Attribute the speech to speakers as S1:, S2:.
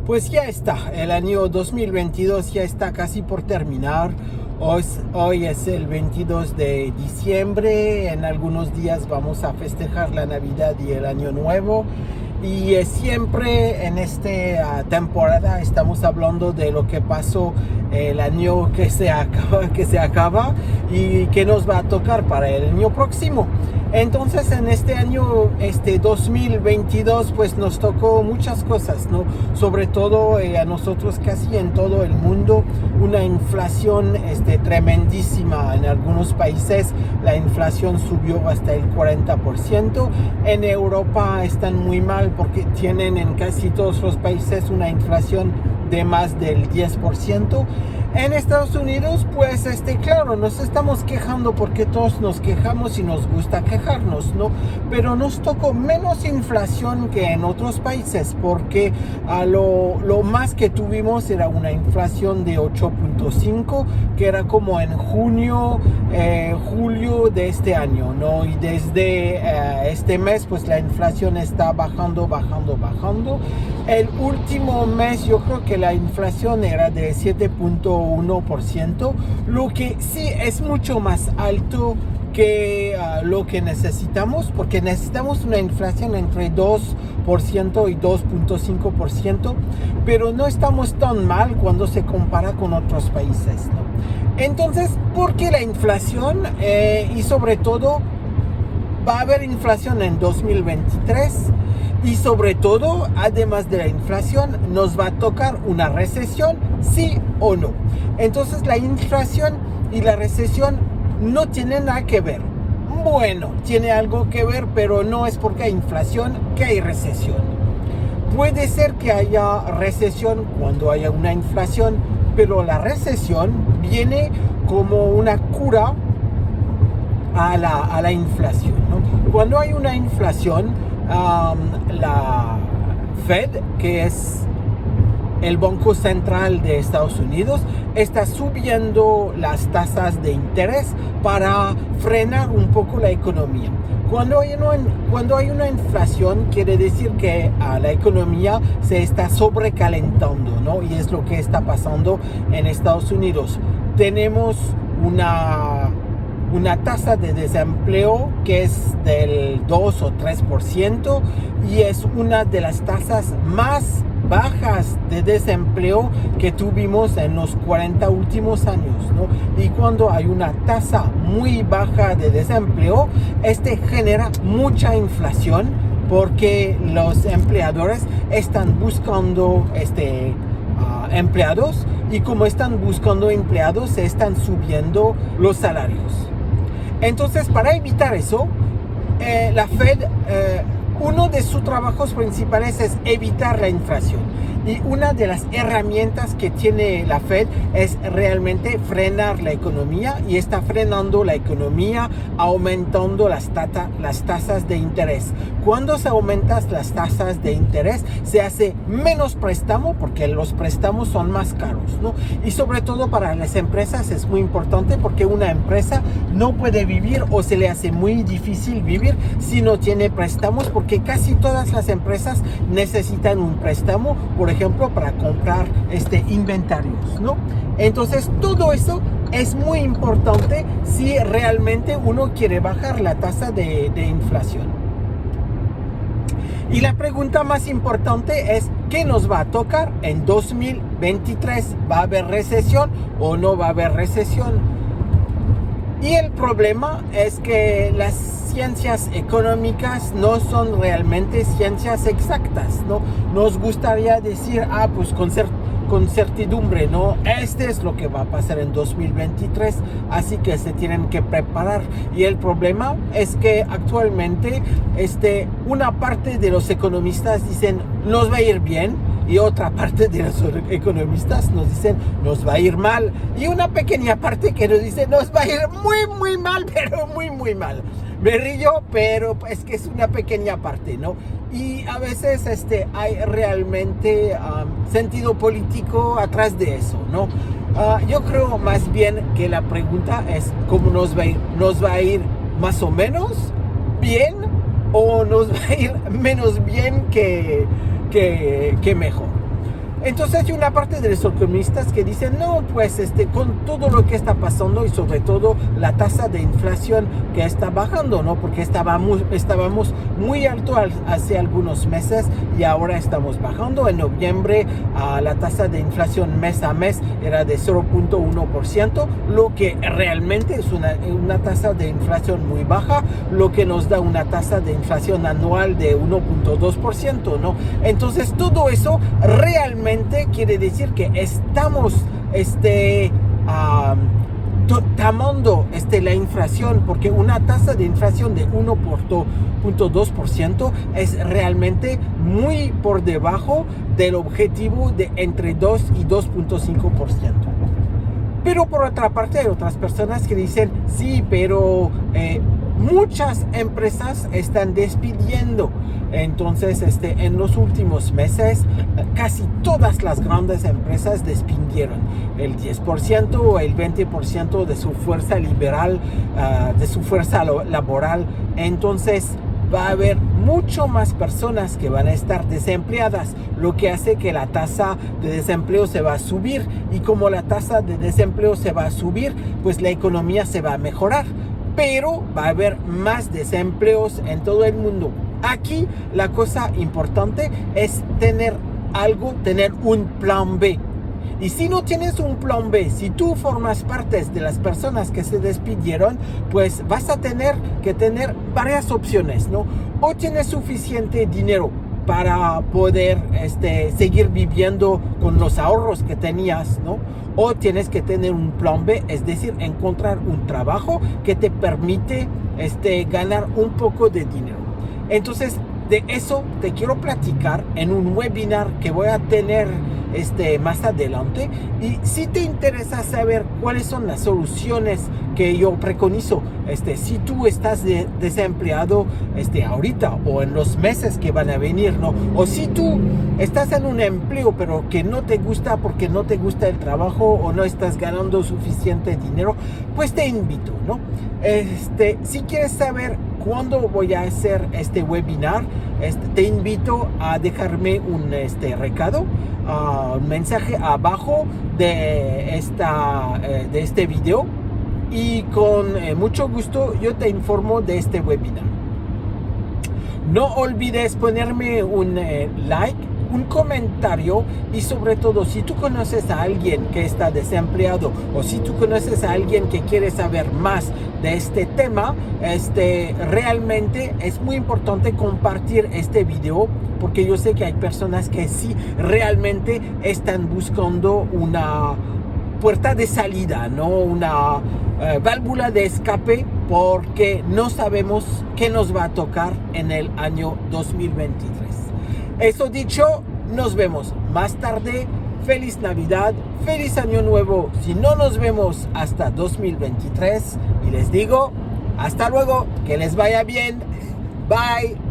S1: Pues ya está, el año 2022 ya está casi por terminar. Hoy es el 22 de diciembre, en algunos días vamos a festejar la Navidad y el Año Nuevo. Y siempre en esta temporada estamos hablando de lo que pasó el año que se acaba y que nos va a tocar para el año próximo. Entonces en este año 2022 pues nos tocó muchas cosas, ¿no? Sobre todo a nosotros casi en todo el mundo, una inflación tremendísima. En algunos países la inflación subió hasta el 40%. En Europa están muy mal porque tienen en casi todos los países una inflación de más del 10%. En Estados Unidos, pues, claro, nos estamos quejando porque todos nos quejamos y nos gusta quejarnos, ¿no? Pero nos tocó menos inflación que en otros países porque lo más que tuvimos era una inflación de 8.5, que era como en julio de este año, ¿no? Y desde este mes, pues, la inflación está bajando. El último mes yo creo que la inflación era de 7.1%, lo que sí es mucho más alto que lo que necesitamos, porque necesitamos una inflación entre 2% y 2.5%, pero no estamos tan mal cuando se compara con otros países, ¿no? Entonces, ¿por qué la inflación? Y sobre todo, va a haber inflación en 2023 y sobre todo, además de la inflación, nos va a tocar una recesión, sí o no. Entonces la inflación y la recesión no tienen nada que ver. Bueno, tiene algo que ver, pero no es porque hay inflación que hay recesión. Puede ser que haya recesión cuando haya una inflación, pero la recesión viene como una cura a la inflación, ¿no? Cuando hay una inflación, la Fed, que es el Banco Central de Estados Unidos, está subiendo las tasas de interés para frenar un poco la economía. Cuando hay una inflación, quiere decir que la economía se está sobrecalentando, ¿no? Y es lo que está pasando en Estados Unidos. Tenemos una tasa de desempleo que es del 2 o 3% y es una de las tasas más bajas de desempleo que tuvimos en los 40 últimos años, ¿no? Y cuando hay una tasa muy baja de desempleo, genera mucha inflación porque los empleadores están buscando empleados, y como están buscando empleados se están subiendo los salarios. Entonces, para evitar eso, la Fed, uno de sus trabajos principales es evitar la inflación. Y una de las herramientas que tiene la Fed es realmente frenar la economía, y está frenando la economía aumentando las tasas de interés. Cuando se aumentan las tasas de interés, se hace menos préstamo porque los préstamos son más caros, ¿no? Y sobre todo para las empresas es muy importante porque una empresa no puede vivir o se le hace muy difícil vivir si no tiene préstamos, porque casi todas las empresas necesitan un préstamo, por ejemplo, para comprar inventarios, ¿no? Entonces todo eso es muy importante si realmente uno quiere bajar la tasa de inflación. Y la pregunta más importante es, ¿qué nos va a tocar en 2023? ¿Va a haber recesión o no va a haber recesión? Y el problema es que las ciencias económicas no son realmente ciencias exactas, ¿no? Nos gustaría decir, pues con certidumbre, ¿no? Es lo que va a pasar en 2023, así que se tienen que preparar. Y el problema es que actualmente una parte de los economistas dicen, nos va a ir bien, y otra parte de los economistas nos dicen, nos va a ir mal, y una pequeña parte que nos dice, nos va a ir muy, muy mal, pero muy, muy mal. Me río, pero es que es una pequeña parte, ¿no? Y a veces hay realmente sentido político atrás de eso, ¿no? Yo creo más bien que la pregunta es cómo nos va a ir. ¿Nos va a ir más o menos bien o nos va a ir menos bien que mejor? Entonces hay una parte de los economistas que dicen, no, pues con todo lo que está pasando y sobre todo la tasa de inflación que está bajando, ¿no? Porque estábamos muy alto hace algunos meses y ahora estamos bajando. En noviembre la tasa de inflación mes a mes era de 0.1%, lo que realmente es una tasa de inflación muy baja, lo que nos da una tasa de inflación anual de 1.2%, ¿no? Entonces todo eso realmente quiere decir que estamos tomando la inflación, porque una tasa de inflación de 1.2% es realmente muy por debajo del objetivo de entre 2 y 2.5%. Pero por otra parte hay otras personas que dicen, sí, pero muchas empresas están despidiendo. Entonces, en los últimos meses, casi todas las grandes empresas despidieron el 10% o el 20% de su fuerza liberal, de su fuerza laboral. Entonces, va a haber mucho más personas que van a estar desempleadas, lo que hace que la tasa de desempleo se va a subir, y como la tasa de desempleo se va a subir, pues la economía se va a mejorar, pero va a haber más desempleos en todo el mundo. Aquí la cosa importante es tener un plan B. Y si no tienes un plan B, si tú formas parte de las personas que se despidieron, pues vas a tener que tener varias opciones, ¿no? O tienes suficiente dinero para poder seguir viviendo con los ahorros que tenías, ¿no? O tienes que tener un plan B, es decir, encontrar un trabajo que te permite ganar un poco de dinero. Entonces, de eso te quiero platicar en un webinar que voy a tener más adelante. Y si te interesa saber cuáles son las soluciones que yo preconizo, si tú estás desempleado ahorita o en los meses que van a venir, ¿no? O si tú estás en un empleo pero que no te gusta porque no te gusta el trabajo o no estás ganando suficiente dinero, pues te invito, ¿no? Si quieres saber cuándo voy a hacer este webinar, te invito a dejarme un recado, un mensaje abajo de este video, y con mucho gusto yo te informo de este webinar. No olvides ponerme un like, un comentario, y sobre todo si tú conoces a alguien que está desempleado o si tú conoces a alguien que quiere saber más de este tema, realmente es muy importante compartir este video, porque yo sé que hay personas que sí realmente están buscando una puerta de salida, ¿no? Una válvula de escape, porque no sabemos qué nos va a tocar en el año 2023. Eso dicho, nos vemos más tarde. Feliz Navidad, feliz Año Nuevo, si no nos vemos hasta 2023. Y les digo, hasta luego, que les vaya bien. Bye.